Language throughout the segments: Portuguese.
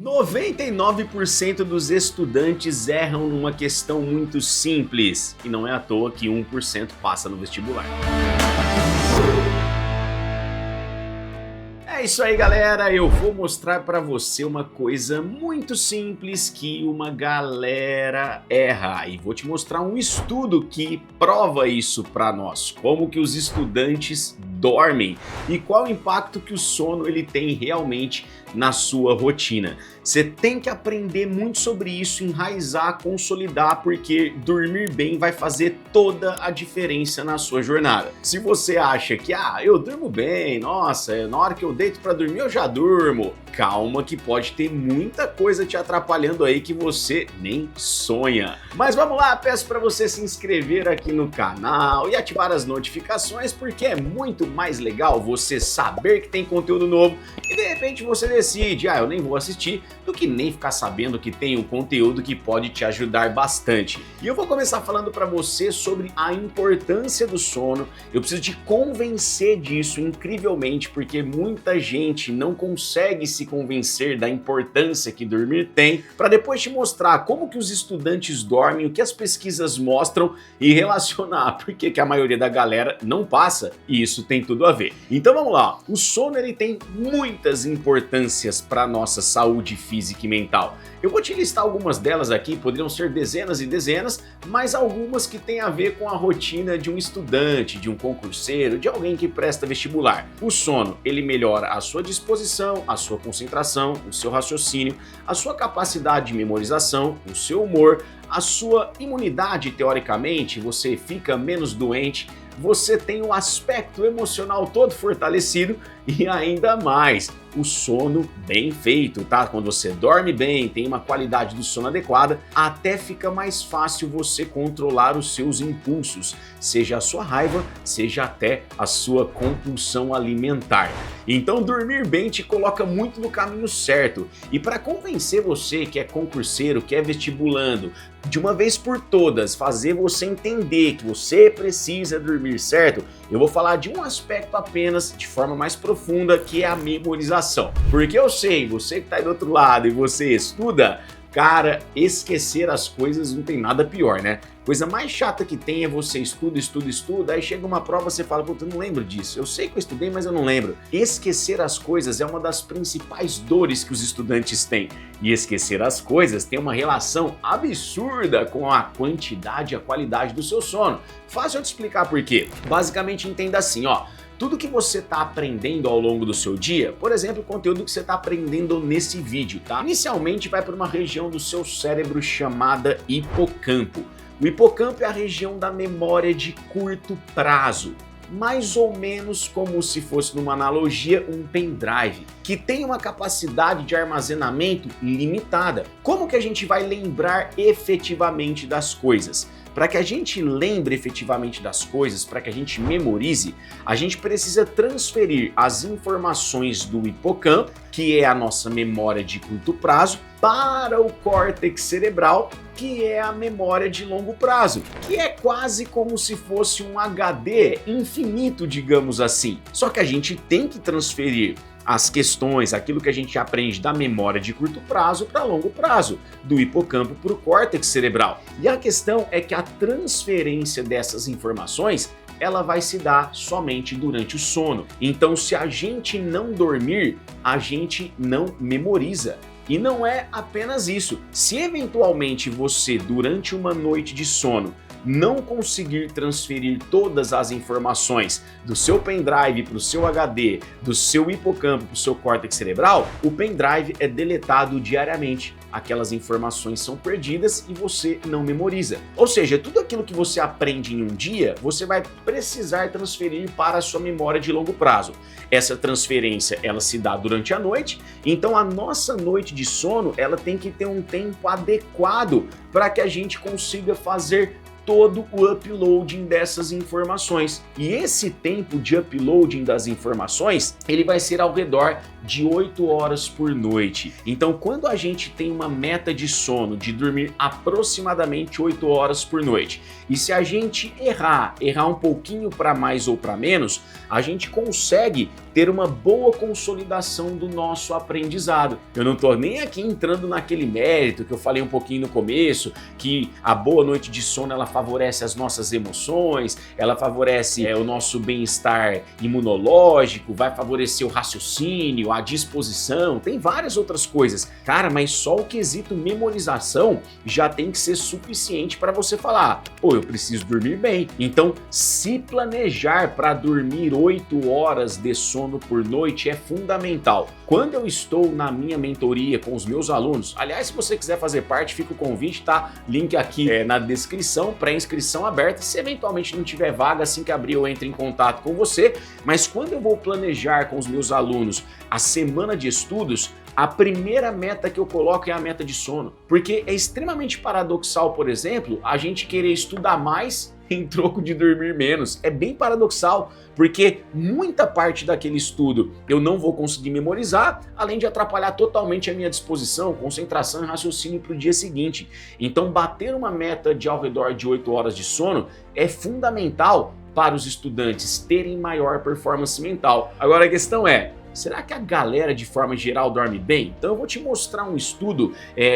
99% dos estudantes erram numa questão muito simples, e não é à toa que 1% passa no vestibular. É isso aí, galera, eu vou mostrar para você uma coisa muito simples que uma galera erra, e vou te mostrar um estudo que prova isso para nós, como que os estudantes dormem e qual o impacto que o sono ele tem realmente na sua rotina. Você tem que aprender muito sobre isso, enraizar, consolidar, porque dormir bem vai fazer toda a diferença na sua jornada. Se você acha que, eu durmo bem, nossa, na hora que eu deito para dormir eu já durmo, calma que pode ter muita coisa te atrapalhando aí que você nem sonha. Mas vamos lá, peço para você se inscrever aqui no canal e ativar as notificações, porque é muito mais legal você saber que tem conteúdo novo e de repente você decide, eu nem vou assistir, do que nem ficar sabendo que tem um conteúdo que pode te ajudar bastante. E eu vou começar falando para você sobre a importância do sono. Eu preciso te convencer disso incrivelmente, porque muita gente não consegue se convencer da importância que dormir tem, para depois te mostrar como que os estudantes dormem, o que as pesquisas mostram e relacionar porque que a maioria da galera não passa, e isso tem tudo a ver. Então vamos lá, o sono ele tem muitas importâncias para nossa saúde física e mental. Eu vou te listar algumas delas aqui, poderiam ser dezenas e dezenas, mas algumas que têm a ver com a rotina de um estudante, de um concurseiro, de alguém que presta vestibular. O sono, ele melhora a sua disposição, a sua concentração, o seu raciocínio, a sua capacidade de memorização, o seu humor, a sua imunidade, teoricamente, você fica menos doente, você tem o aspecto emocional todo fortalecido e ainda mais, o sono bem feito, tá? Quando você dorme bem, tem uma qualidade do sono adequada, até fica mais fácil você controlar os seus impulsos, seja a sua raiva, seja até a sua compulsão alimentar. Então dormir bem te coloca muito no caminho certo. E para convencer você que é concurseiro, que é vestibulando, de uma vez por todas, fazer você entender que você precisa dormir certo, eu vou falar de um aspecto apenas, de forma mais profunda, que é a memorização. Porque eu sei, você que está aí do outro lado e você estuda, cara, esquecer as coisas não tem nada pior, né? Coisa mais chata que tem é você estuda, aí chega uma prova e você fala, puta, eu não lembro disso. Eu sei que eu estudei, mas eu não lembro. Esquecer as coisas é uma das principais dores que os estudantes têm. E esquecer as coisas tem uma relação absurda com a quantidade e a qualidade do seu sono. Fácil eu te explicar por quê. Basicamente entenda assim, tudo que você está aprendendo ao longo do seu dia, por exemplo, o conteúdo que você está aprendendo nesse vídeo, tá? Inicialmente vai para uma região do seu cérebro chamada hipocampo. O hipocampo é a região da memória de curto prazo, mais ou menos como se fosse, numa analogia, um pendrive, que tem uma capacidade de armazenamento limitada. Como que a gente vai lembrar efetivamente das coisas? Para que a gente lembre efetivamente das coisas, para que a gente memorize, a gente precisa transferir as informações do hipocampo, que é a nossa memória de curto prazo, para o córtex cerebral, que é a memória de longo prazo, que é quase como se fosse um HD infinito, digamos assim. Só que a gente tem que transferir as questões, aquilo que a gente aprende da memória de curto prazo para longo prazo, do hipocampo para o córtex cerebral. E a questão é que a transferência dessas informações ela vai se dar somente durante o sono. Então, se a gente não dormir, a gente não memoriza. E não é apenas isso. Se eventualmente você, durante uma noite de sono, não conseguir transferir todas as informações do seu pendrive para o seu HD, do seu hipocampo para o seu córtex cerebral, o pendrive é deletado diariamente. Aquelas informações são perdidas e você não memoriza. Ou seja, tudo aquilo que você aprende em um dia, você vai precisar transferir para a sua memória de longo prazo. Essa transferência, ela se dá durante a noite, então a nossa noite de sono, ela tem que ter um tempo adequado para que a gente consiga fazer todo o uploading dessas informações. E esse tempo de uploading das informações, ele vai ser ao redor de 8 horas por noite. Então, quando a gente tem uma meta de sono de dormir aproximadamente 8 horas por noite, e se a gente errar um pouquinho para mais ou para menos, a gente consegue ter uma boa consolidação do nosso aprendizado. Eu não estou nem aqui entrando naquele mérito que eu falei um pouquinho no começo, que a boa noite de sono ela favorece as nossas emoções, ela favorece o nosso bem-estar imunológico, vai favorecer o raciocínio, a disposição, tem várias outras coisas. Cara, mas só o quesito memorização já tem que ser suficiente para você falar, pô, eu preciso dormir bem. Então, se planejar para dormir 8 horas de sono por noite é fundamental. Quando eu estou na minha mentoria com os meus alunos, aliás, se você quiser fazer parte, fica o convite, tá? Link aqui na descrição, pré-inscrição aberta. Se eventualmente não tiver vaga, assim que abrir eu entro em contato com você. Mas quando eu vou planejar com os meus alunos a semana de estudos, a primeira meta que eu coloco é a meta de sono. Porque é extremamente paradoxal, por exemplo, a gente querer estudar mais em troco de dormir menos. É bem paradoxal, porque muita parte daquele estudo eu não vou conseguir memorizar, além de atrapalhar totalmente a minha disposição, concentração e raciocínio para o dia seguinte. Então, bater uma meta de ao redor de 8 horas de sono é fundamental para os estudantes terem maior performance mental. Agora a questão é, será que a galera de forma geral dorme bem? Então eu vou te mostrar um estudo,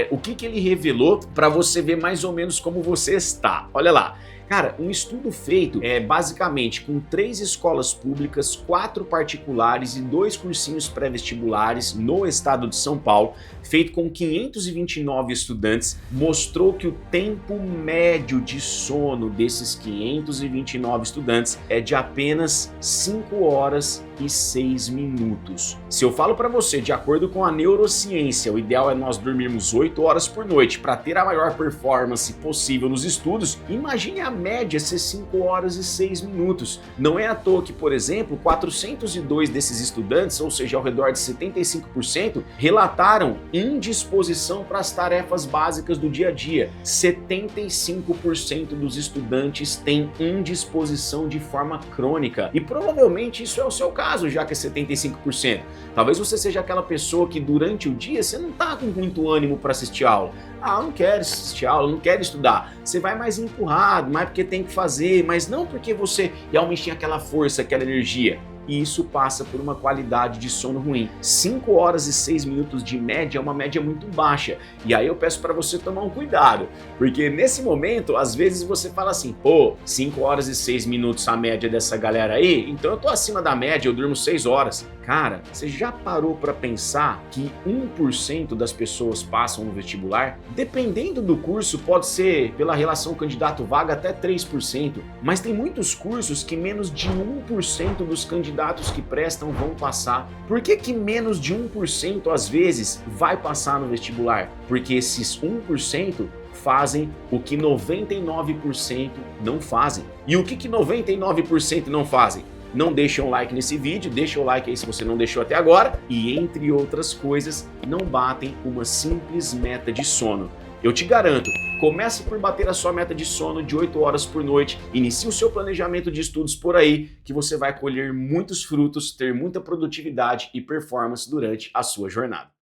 o que ele revelou para você ver mais ou menos como você está. Olha lá. Cara, um estudo feito basicamente com 3 escolas públicas, 4 particulares e 2 cursinhos pré-vestibulares no estado de São Paulo, feito com 529 estudantes, mostrou que o tempo médio de sono desses 529 estudantes é de apenas 5 horas e 6 minutos. Se eu falo para você, de acordo com a neurociência, o ideal é nós dormirmos 8 horas por noite para ter a maior performance possível nos estudos, imagine a média ser 5 horas e 6 minutos. Não é à toa que, por exemplo, 402 desses estudantes, ou seja, ao redor de 75%, relataram indisposição para as tarefas básicas do dia a dia. 75% dos estudantes têm indisposição de forma crônica. E provavelmente isso é o seu caso, já que é 75%. Talvez você seja aquela pessoa que durante o dia você não está com muito ânimo para assistir aula. Ah, eu não quero assistir aula, não quero estudar. Você vai mais empurrado, mais porque tem que fazer, mas não porque você realmente tem aquela força, aquela energia. E isso passa por uma qualidade de sono ruim. 5 horas e 6 minutos de média é uma média muito baixa. E aí eu peço para você tomar um cuidado, porque nesse momento, às vezes você fala assim, pô, 5 horas e 6 minutos a média dessa galera aí, então eu tô acima da média, eu durmo 6 horas. Cara, você já parou para pensar que 1% das pessoas passam no vestibular? Dependendo do curso, pode ser pela relação candidato-vaga até 3%, mas tem muitos cursos que menos de 1% dos candidatos que prestam vão passar. Por que menos de 1% às vezes vai passar no vestibular? Porque esses 1% fazem o que 99% não fazem. E o que 99% não fazem? Não deixa um like nesse vídeo, deixa o like aí se você não deixou até agora e, entre outras coisas, não batem uma simples meta de sono. Eu te garanto, comece por bater a sua meta de sono de 8 horas por noite, inicie o seu planejamento de estudos por aí, que você vai colher muitos frutos, ter muita produtividade e performance durante a sua jornada.